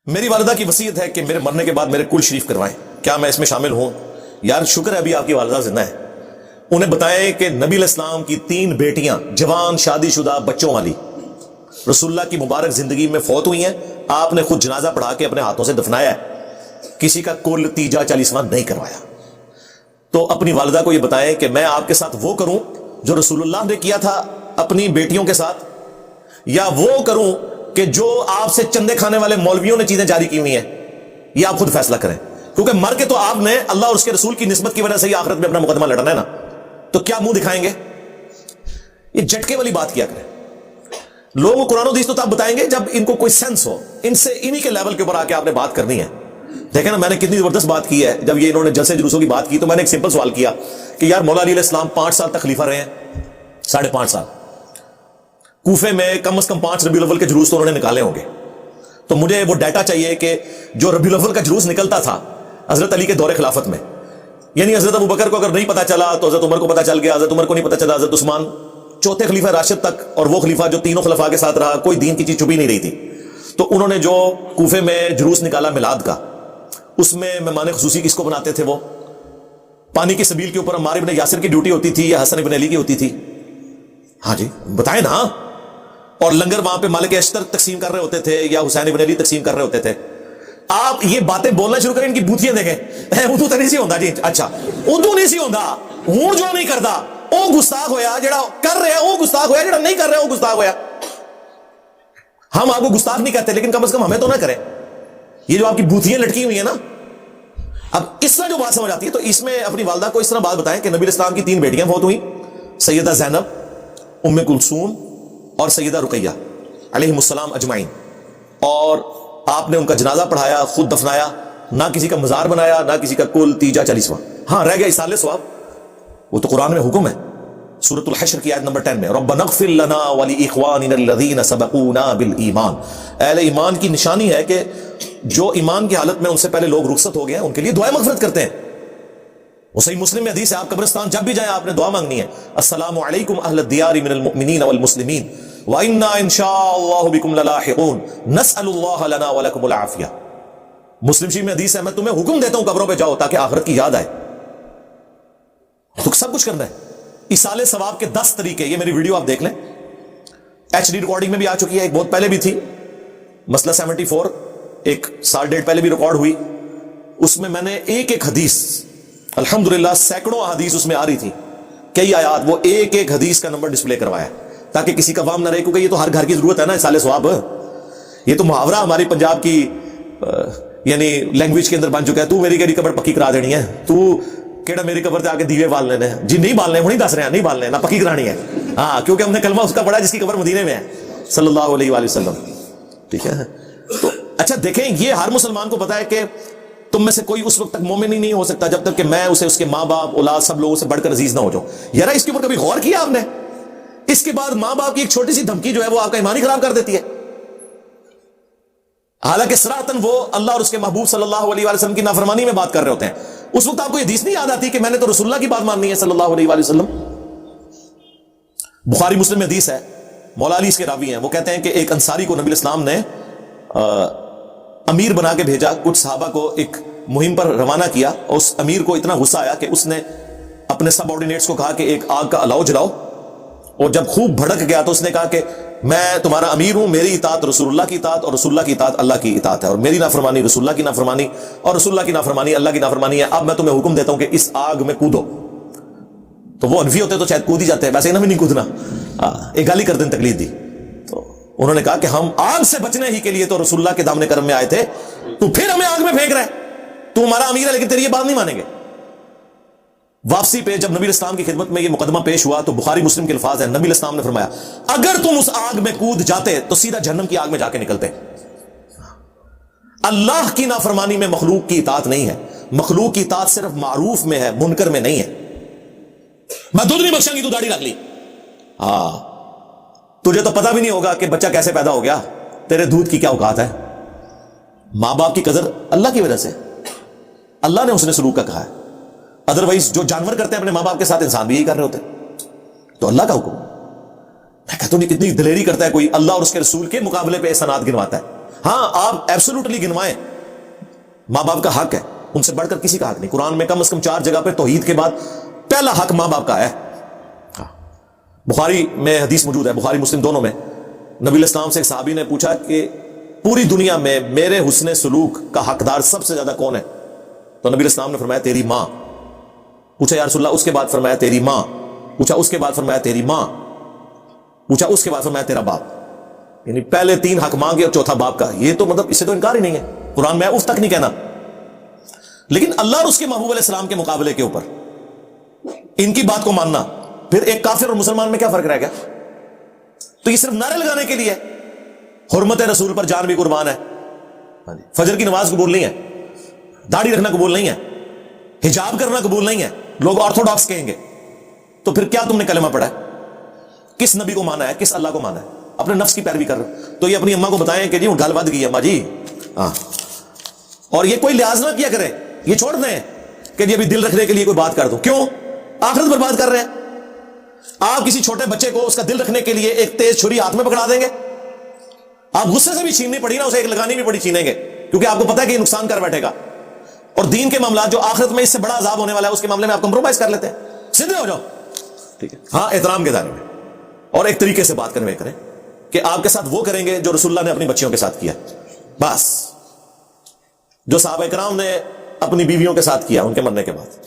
میری والدہ کی وصیت ہے کہ میرے مرنے کے بعد میرے کل شریف کروائیں، کیا میں اس میں شامل ہوں؟ یار شکر ہے ابھی آپ کی والدہ زندہ ہے۔ انہیں بتائیں کہ نبی علیہ السلام کی 3 بیٹیاں جوان شادی شدہ بچوں والی رسول اللہ کی مبارک زندگی میں فوت ہوئی ہیں، آپ نے خود جنازہ پڑھا کے اپنے ہاتھوں سے دفنایا ہے، کسی کا کل تیجا 40واں نہیں کروایا۔ تو اپنی والدہ کو یہ بتائیں کہ میں آپ کے ساتھ وہ کروں جو رسول اللہ نے کیا تھا اپنی بیٹیوں کے ساتھ، یا وہ کروں کہ جو آپ سے چندے کھانے والے مولویوں نے چیزیں جاری کی ہوئی ہیں، یہ آپ خود فیصلہ کریں، کیونکہ مر کے تو آپ نے اللہ اور اس کے رسول کی نسبت کی وجہ سے ہی آخرت میں اپنا مقدمہ لڑنا ہے نا، تو کیا منہ دکھائیں گے؟ یہ جھٹکے والی بات کیا کریں۔ لوگوں کو قرآن و حدیث تو آپ بتائیں گے جب ان کو کوئی سینس ہو، ان سے انہی کے لیول کے اوپر آ کے آپ نے بات کرنی ہے۔ دیکھیں نا، میں نے کتنی زبردست بات کی ہے۔ جب یہ انہوں نے جلسے جلوسوں کی بات کی تو میں نے ایک سمپل سوال کیا کہ یار مولا علی علیہ السلام 5 سال تک خلیفہ رہے ہیں، 5.5 سال، کوفے میں کم از کم 5 ربیع الاول کے جلوس تو انہوں نے نکالے ہوں گے، تو مجھے وہ ڈیٹا چاہیے کہ جو ربیع الاول کا جلوس نکلتا تھا حضرت علی کے دور خلافت میں، یعنی حضرت ابوبکر کو اگر نہیں پتا چلا تو حضرت عمر کو پتا چل گیا، حضرت عمر کو نہیں پتا چلا حضرت عثمان، چوتھے خلیفہ راشد تک، اور وہ خلیفہ جو تینوں خلفاء کے ساتھ رہا، کوئی دین کی چیز چھپی نہیں رہی تھی، تو انہوں نے جو کوفے میں جلوس نکالا میلاد کا، اس میں مہمان خصوصی کس کو بناتے تھے؟ وہ پانی کی سبیل کے اوپر عمار ابن یاسر کی ڈیوٹی ہوتی تھی یا حسن ابن علی کی ہوتی تھی؟ ہاں جی بتائیں نا۔ اور لنگر وہاں پہ مالک اشتر تقسیم کر رہے ہوتے تھے یا حسین ابن علی تقسیم کر رہے ہوتے تھے؟ آپ یہ باتیں بولنا شروع کریں، ان کی بوتیاں دیکھیں، اردو تو نہیں سی ہوندا جی، اچھا اردو نہیں سی ہوندا، ہوں جو نہیں کردا او گستاخ ہویا، جڑا کر رہا او گستاخ ہویا، جڑا نہیں کر رہا او گستاخ ہویا۔ ہم آپ کو گستاخ نہیں کہتے، لیکن کم از کم ہمیں تو نہ کریں۔ یہ جو آپ کی بوتیاں لٹکی ہوئی ہیں نا، اب اس طرح جو بات سمجھ آتی ہے، تو اس میں اپنی والدہ کو اس طرح بات بتائیں کہ نبی علیہ السلام کی 3 بیٹیاں فوت ہوئیں، سیدہ زینب، ام کلثوم اور سیدہ رقیہ علیہم السلام اجمعین، اور آپ نے ان کا جنازہ پڑھایا، خود دفنایا، نہ کسی کا مزار بنایا، نہ کسی کا کل تیجا 40واں۔ ہاں رہ گیا ایصال ثواب، وہ تو قرآن میں حکم ہے، سورۃ الحشر کی آیت نمبر 10 میں، ربنا اغفر لنا ولاخواننا الذین سبقونا بالایمان۔ اہل ایمان کی نشانی ہے کہ جو ایمان کی حالت میں ان سے پہلے لوگ رخصت ہو گئے ہیں، ان کے لیے دعائیں مغفرت کرتے ہیں۔ وہ صحیح مسلم میں حدیث ہے، آپ قبرستان جب بھی جائیں آپ نے دعا مانگنی ہے، السلام علیکم اہل الدیار من المؤمنین والمسلمین وَإِنَّا إِن شَاءَ اللَّهُ بِكُمْ لَلَاحِقُونَ نَسْأَلُ اللَّهَ لَنَا وَلَكُمُ الْعَافِيَةَ۔ مسلم شریف میں حدیث ہے، میں تمہیں حکم دیتا ہوں قبروں پہ جاؤ تاکہ آخرت کی یاد آئے۔ تو سب کچھ کرنا ہے۔ ایصال ثواب کے 10 طریقے، یہ میری ویڈیو آپ دیکھ لیں، ایچ ڈی ریکارڈنگ میں بھی آ چکی ہے، ایک بہت پہلے بھی تھی، مسئلہ 74 ایک سال ڈیڑھ پہلے بھی ریکارڈ ہوئی، اس میں میں نے ایک حدیث، الحمدللہ سینکڑوں حدیث اس میں آ رہی تھی، کئی آیات، وہ ایک حدیث کا نمبر ڈسپلے کروایا تاکہ کسی کا وام نہ رہے، کیونکہ یہ تو ہر گھر کی ضرورت ہے نا ایصال ثواب۔ یہ تو محاورہ ہماری پنجاب کی یعنی لینگویج کے اندر بن چکا ہے، تو میری کیڑی قبر پکی کرا دینی ہے، تو کیڑا میری قبر تے آ کے دیوے بال لینے ہیں جی؟ نہیں بالنے، وہ نہیں دس رہے ہیں، نہیں بالنے نہ پکی کرانی ہے، ہاں، کیونکہ ہم نے کلمہ اس کا پڑھا جس کی قبر مدینے میں ہے صلی اللہ علیہ وآلہ وسلم، ٹھیک ہے؟ تو اچھا دیکھیں، یہ ہر مسلمان کو پتا ہے کہ تم میں سے کوئی اس وقت تک مومن ہی نہیں ہو سکتا جب تک کہ میں اسے اس کے ماں باپ اولاد سب لوگوں سے بڑھ کر عزیز نہ ہو جاؤں۔ یار اس کے اوپر کبھی غور کیا آپ نے؟ اس کے بعد ماں باپ کی ایک چھوٹی سی دھمکی جو ہے وہ آپ کا ایمان ہی خراب کر دیتی ہے، حالانکہ صراحتاً وہ اللہ اور اس کے محبوب صلی اللہ علیہ وآلہ وسلم کی نافرمانی میں بات کر رہے ہوتے ہیں۔ اس وقت آپ کو یہ حدیث نہیں یاد آتی کہ میں نے تو رسول اللہ کی بات ماننی ہے صلی اللہ علیہ وآلہ وسلم؟ بخاری مسلم میں حدیث ہے، مولا علی اس کے راوی ہیں، وہ کہتے ہیں کہ ایک انصاری کو نبی الاسلام نے امیر بنا کے بھیجا، کچھ صحابہ کو ایک مہم پر روانہ کیا، اور اس امیر کو اتنا غصہ آیا کہ اس نے اپنے سب آرڈینیٹس کو کہا کہ ایک آگ کا الاؤ جلاؤ، اور جب خوب بھڑک گیا تو اس نے کہا کہ میں تمہارا امیر ہوں، میری اطاعت رسول اللہ کی اطاعت اور رسول اللہ کی اطاعت اللہ کی اطاعت ہے، اور میری نافرمانی رسول اللہ کی نافرمانی اور رسول اللہ کی نافرمانی اللہ کی نافرمانی ہے، اب میں تمہیں حکم دیتا ہوں کہ اس آگ میں کودو۔ تو وہ انفی ہوتے تو شاید کود ہی جاتے ہیں، ویسے انہوں نے نہیں کودنا، ایک گالی کر دیں تقلید دی۔ تو انہوں نے کہا کہ ہم آگ سے بچنے ہی کے لیے تو رسول اللہ کے دامن کرم میں آئے تھے، تو پھر ہمیں آگ میں پھینک رہا ہے، تو ہمارا امیر ہے لیکن تیری یہ بات نہیں مانیں گے۔ واپسی پہ جب نبی اسلام کی خدمت میں یہ مقدمہ پیش ہوا تو بخاری مسلم کے الفاظ ہیں، نبی اسلام نے فرمایا اگر تم اس آگ میں کود جاتے تو سیدھا جہنم کی آگ میں جا کے نکلتے۔ اللہ کی نافرمانی میں مخلوق کی اطاعت نہیں ہے، مخلوق کی اطاعت صرف معروف میں ہے، منکر میں نہیں ہے۔ میں دودھ نہیں بخشوں گی، تو داڑھی رکھ لی، ہاں تجھے تو پتہ بھی نہیں ہوگا کہ بچہ کیسے پیدا ہو گیا، تیرے دودھ کی کیا اوقات ہے۔ ماں باپ کی قدر اللہ کی وجہ سے، اللہ نے حسن سلوک کا کہا ہے، ادروائز جو جانور کرتے ہیں اپنے ماں باپ کے ساتھ انسان بھی یہی کر رہے ہوتے ہیں، تو اللہ کا حکم۔ میں کہتا ہوں کتنی دلیری کرتا ہے کوئی اللہ اور اس کے رسول کے مقابلے پہ احسانات گنواتا ہے۔ ہاں آپ ایبسولوٹلی گنوائیں، ماں باپ کا حق ہے، ان سے بڑھ کر کسی کا حق نہیں. قرآن میں کم از کم 4 جگہ پہ توحید کے بعد پہلا حق ماں باپ کا ہے. بخاری میں حدیث موجود ہے، بخاری مسلم دونوں میں. نبی علیہ السلام سے ایک صحابی نے پوچھا کہ پوری دنیا میں میرے حسن سلوک کا حقدار سب سے زیادہ کون ہے؟ تو نبی علیہ السلام نے فرمایا تیری ماں. پوچھا یا رسول اللہ اس کے بعد؟ فرمایا تیری ماں. پوچھا اس کے بعد؟ فرمایا تیری ماں. پوچھا اس کے بعد؟ فرمایا تیرا باپ. یعنی پہلے 3 حق ماں کے اور چوتھا باپ کا. یہ تو مطلب اس سے تو انکار ہی نہیں ہے. قرآن میں اف تک نہیں کہنا. لیکن اللہ اور اس کے محبوب علیہ السلام کے مقابلے کے اوپر ان کی بات کو ماننا، پھر ایک کافر اور مسلمان میں کیا فرق رہ گیا؟ تو یہ صرف نعرے لگانے کے لیے، حرمت رسول پر جان بھی قربان ہے. فجر کی نماز قبول نہیں ہے، داڑھی رکھنا قبول نہیں ہے، حجاب کرنا قبول نہیں ہے، لوگ آرتھوڈاکس کہیں گے. تو پھر کیا تم نے کلمہ پڑھا ہے؟ کس نبی کو مانا ہے؟ کس اللہ کو مانا ہے؟ اپنے نفس کی پیروی کر رہے ہو. تو یہ اپنی اماں کو بتائیں کہ جی وہ گل ود گئی اماں جی، ہاں، اور یہ کوئی لحاظ نہ کیا کرے، یہ چھوڑ دیں کہ جی ابھی دل رکھنے کے لیے کوئی بات کر دو. کیوں؟ آخرت برباد کر رہے ہیں. آپ کسی چھوٹے بچے کو اس کا دل رکھنے کے لیے ایک تیز چھری ہاتھ میں پکڑا دیں گے، آپ غصے سے بھی چھیننی پڑی نا، اسے ایک لگانی بھی پڑی چھینیں گے، کیونکہ آپ کو پتا ہے کہ یہ نقصان کر بیٹھے گا. اور دین کے معاملات جو آخرت میں اس سے بڑا عذاب ہونے والا ہے، اس کے معاملے میں آپ کمپرومائز کر لیتے ہیں. سیدھے ہو جاؤ، ٹھیک ہے. ہاں احترام کے دائرے میں، اور ایک طریقے سے بات کرنے کریں کہ آپ کے ساتھ وہ کریں گے جو رسول اللہ نے اپنی بچیوں کے ساتھ کیا، بس جو صحابہ کرام نے اپنی بیویوں کے ساتھ کیا ان کے مرنے کے بعد.